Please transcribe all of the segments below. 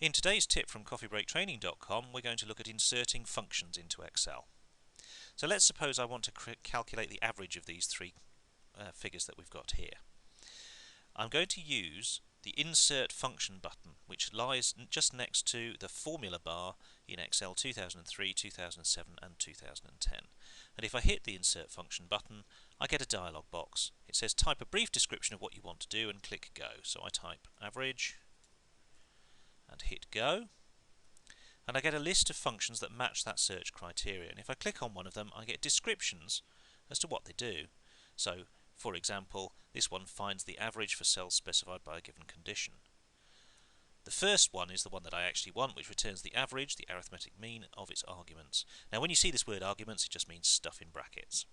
In today's tip from coffeebreaktraining.com, we're going to look at inserting functions into Excel. So let's suppose I want to calculate the average of these three figures that we've got here. I'm going to use the Insert Function button, which lies just next to the formula bar in Excel 2003, 2007 and 2010. And if I hit the Insert Function button, I get a dialog box. It says type a brief description of what you want to do and click Go. So I type average and hit Go, and I get a list of functions that match that search criteria. And if I click on one of them, I get descriptions as to what they do. So, for example, this one finds the average for cells specified by a given condition. The first one is the one that I actually want, which returns the average, the arithmetic mean, of its arguments. Now, when you see this word arguments, it just means stuff in brackets,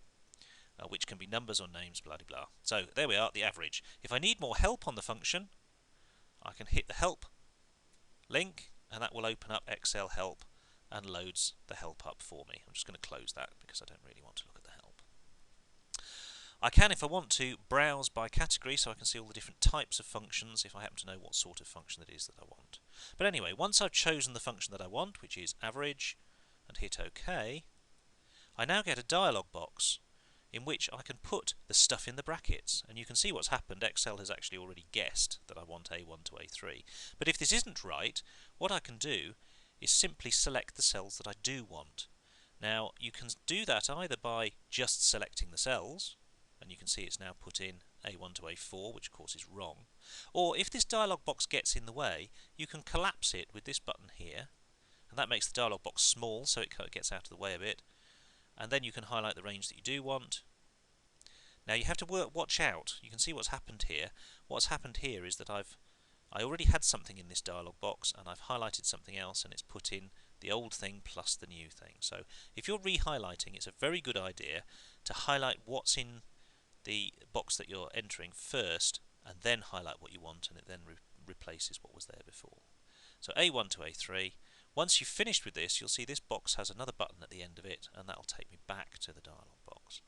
which can be numbers or names, blah blah blah. So there we are, the average. If I need more help on the function, I can hit the help link, and that will open up Excel help and loads the help up for me. I'm just going to close that because I don't really want to look at the help. I can, if I want to, browse by category so I can see all the different types of functions if I happen to know what sort of function it is that I want. But anyway, once I've chosen the function that I want, which is average, and hit OK, I now get a dialog box in which I can put the stuff in the brackets, and you can see what's happened. Excel has actually already guessed that I want A1 to A3. But if this isn't right, what I can do is simply select the cells that I do want. Now, you can do that either by just selecting the cells, and you can see it's now put in A1 to A4, which of course is wrong. Or if this dialog box gets in the way, you can collapse it with this button here, and that makes the dialog box small so it gets out of the way a bit. And then you can highlight the range that you do want. Now you have to watch out. You can see what's happened here. What's happened here is that I already had something in this dialog box, and I've highlighted something else, and it's put in the old thing plus the new thing. So if you're re-highlighting, it's a very good idea to highlight what's in the box that you're entering first, and then highlight what you want, and it then replaces what was there before. So A1 to A3. Once you've finished with this, you'll see this box has another button at the end of it, and that'll take me back to the dialog box.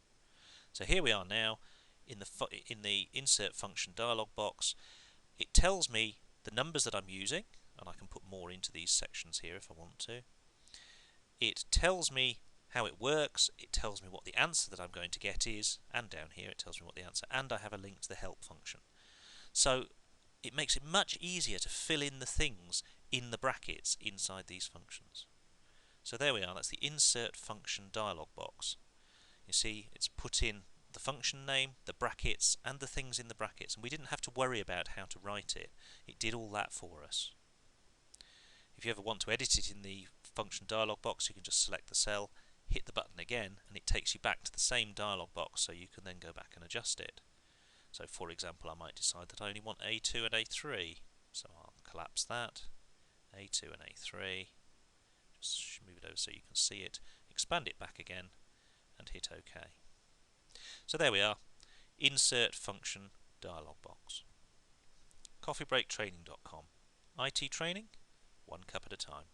So here we are now in the Insert Function dialog box. It tells me the numbers that I'm using, and I can put more into these sections here if I want to. It tells me how it works, it tells me what the answer that I'm going to get is, and down here it tells me what the answer, and I have a link to the help function. So it makes it much easier to fill in the things in the brackets inside these functions. So there we are, that's the Insert Function dialog box. You see it's put in the function name, the brackets, and the things in the brackets, and we didn't have to worry about how to write it. It did all that for us. If you ever want to edit it in the function dialog box, you can just select the cell, hit the button again, and it takes you back to the same dialog box, so you can then go back and adjust it. So for example, I might decide that I only want A2 and A3, so I'll collapse that, A2 and A3, just move it over so you can see it, expand it back again, and hit OK. So there we are, Insert Function dialog box. coffeebreaktraining.com. IT training, one cup at a time.